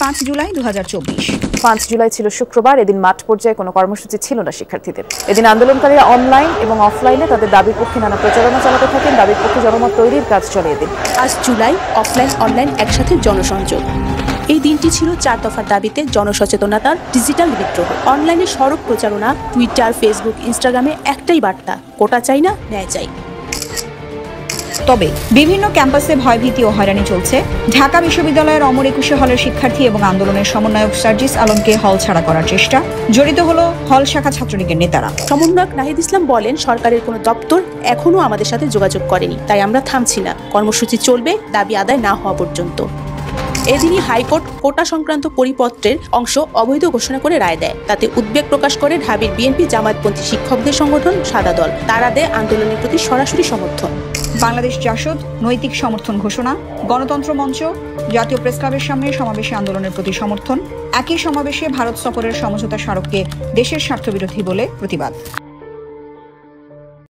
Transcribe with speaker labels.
Speaker 1: 5 জুলাই 2024।
Speaker 2: 5 জুলাই ছিল শুক্রবার। এদিন মাঠ পর্যায়ে কোনো কর্মসূচি ছিল না শিক্ষার্থীদের। এদিন আন্দোলনকারীরা অনলাইন এবং অফলাইনে তাদের দাবির পক্ষে নানা প্রচারণা চালাতে থাকেন। দাবির পক্ষে জনমত তৈরির কাজ চলে এদিন।
Speaker 3: আজ জুলাই অফলাইন অনলাইন একসাথে জনসংযোগ। এই দিনটি ছিল 4 দফার দাবিতে জনসচেতনতার ডিজিটাল বিদ্রোহ। অনলাইনে সড়ক প্রচারণা, টুইটার, ফেসবুক, ইনস্টাগ্রামে একটাই বার্তা, কোটা চাই না, ন্যায় চাই।
Speaker 1: তবে বিভিন্ন ক্যাম্পাসে ভয়ভীতি ও হয়রানি চলছে। ঢাকা বিশ্ববিদ্যালয়ের অমর 21 হলের শিক্ষার্থী এবং আন্দোলনের সমন্বয়ক সার্জিস আলমকে হল ছাড়া করার চেষ্টা। জড়িত হলো হল শাখা ছাত্রলীগের নেতারা।
Speaker 3: সমন্বয়ক নাহিদ ইসলাম বলেন, সরকারের কোনো দপ্তর এখনো আমাদের সাথে যোগাযোগ করেনি, তাই আমরা থামছি না। কর্মসূচি চলবে দাবি আদায় না হওয়া পর্যন্ত। এদিনই হাইকোর্ট কোটা সংক্রান্ত পরিপত্রের অংশ অবৈধ ঘোষণা করে রায় দেয়। তাতে উদ্বেগ প্রকাশ করে ঢাবির বিএনপি জামায়াতপন্থী শিক্ষকদের সংগঠন সাদা দল। তারা দেয় আন্দোলনের প্রতি সরাসরি সমর্থন।
Speaker 1: বাংলাদেশ জাসদ নৈতিক সমর্থন ঘোষণা। গণতন্ত্র মঞ্চ জাতীয় প্রেসক্লাবের সামনে সমাবেশে আন্দোলনের প্রতি সমর্থন। একই সমাবেশে ভারত সফরের সমঝোতা স্মারককে দেশের স্বার্থবিরোধী বলে প্রতিবাদ।